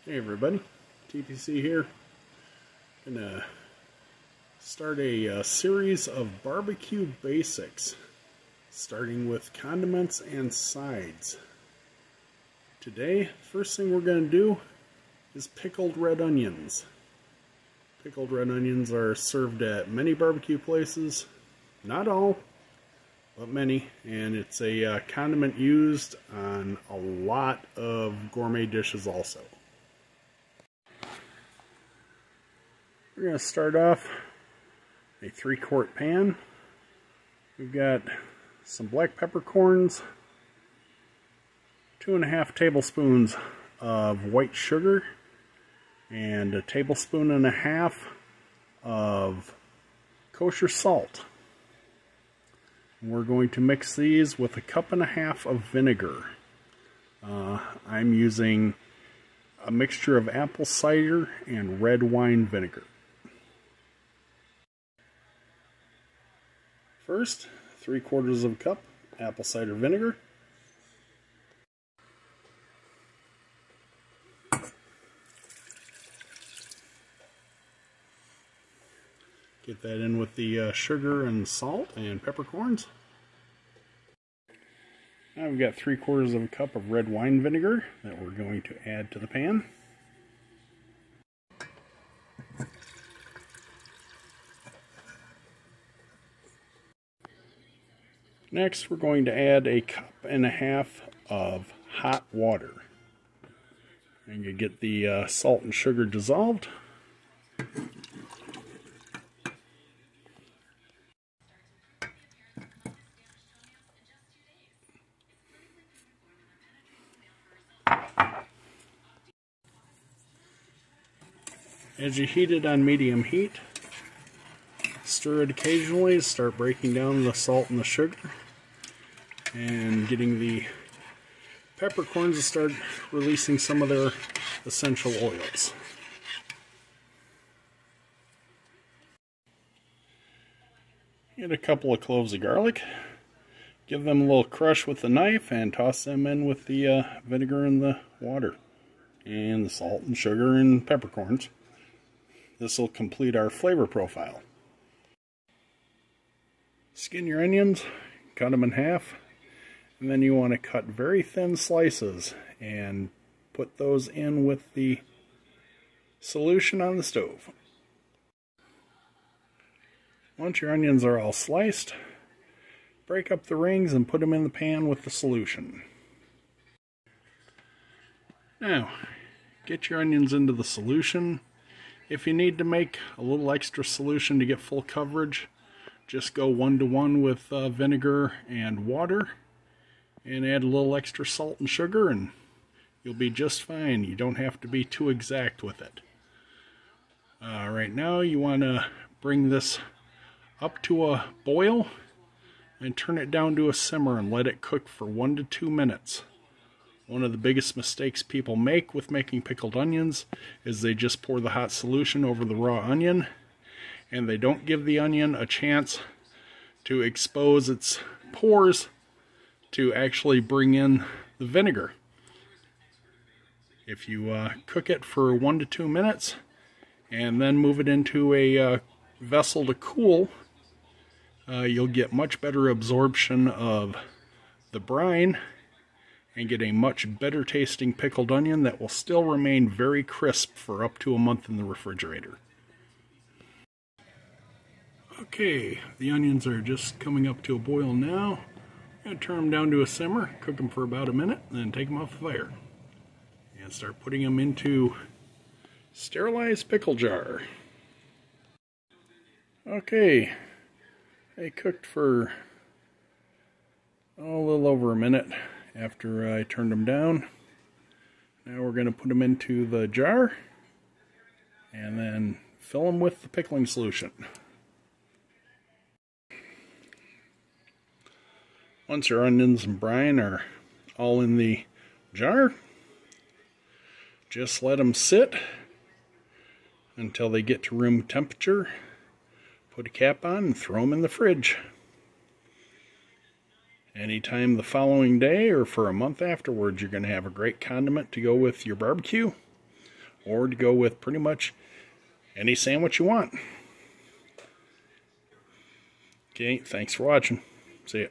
Hey everybody, TPC here. Gonna start a series of barbecue basics, starting with condiments and sides. Today, first thing we're gonna do is pickled red onions. Pickled red onions are served at many barbecue places, not all, but many, and it's a condiment used on a lot of gourmet dishes also. We're going to start off a 3-quart pan. We've got some black peppercorns, 2.5 tablespoons of white sugar, and 1.5 tablespoons of kosher salt. And we're going to mix these with 1.5 cups of vinegar. I'm using a mixture of apple cider and red wine vinegar. First, 3/4 cup apple cider vinegar. Get that in with the sugar and salt and peppercorns. Now we've got 3/4 cup of red wine vinegar that we're going to add to the pan. Next, we're going to add 1.5 cups of hot water. And you get the salt and sugar dissolved. As you heat it on medium heat, stir it occasionally to start breaking down the salt and the sugar, and getting the peppercorns to start releasing some of their essential oils. Get a couple of cloves of garlic, give them a little crush with the knife, and toss them in with the vinegar and the water, and the salt and sugar and peppercorns. This will complete our flavor profile. Skin your onions, cut them in half, and then you want to cut very thin slices and put those in with the solution on the stove. Once your onions are all sliced, break up the rings and put them in the pan with the solution. Now, get your onions into the solution. If you need to make a little extra solution to get full coverage, just go 1-to-1 with vinegar and water, and add a little extra salt and sugar, and you'll be just fine. You don't have to be too exact with it. Right now, you want to bring this up to a boil and turn it down to a simmer and let it cook for 1 to 2 minutes. One of the biggest mistakes people make with making pickled onions is they just pour the hot solution over the raw onion, and they don't give the onion a chance to expose its pores to actually bring in the vinegar. If you cook it for 1 to 2 minutes and then move it into a vessel to cool, you'll get much better absorption of the brine and get a much better tasting pickled onion that will still remain very crisp for up to a month in the refrigerator. Okay, the onions are just coming up to a boil now. I'm going to turn them down to a simmer, cook them for about a minute, and then take them off the fire. And start putting them into sterilized pickle jar. Okay, they cooked for a little over a minute after I turned them down. Now we're going to put them into the jar and then fill them with the pickling solution. Once your onions and brine are all in the jar, just let them sit until they get to room temperature. Put a cap on and throw them in the fridge. Anytime the following day or for a month afterwards, you're going to have a great condiment to go with your barbecue. or to go with pretty much any sandwich you want. Okay, thanks for watching. See ya.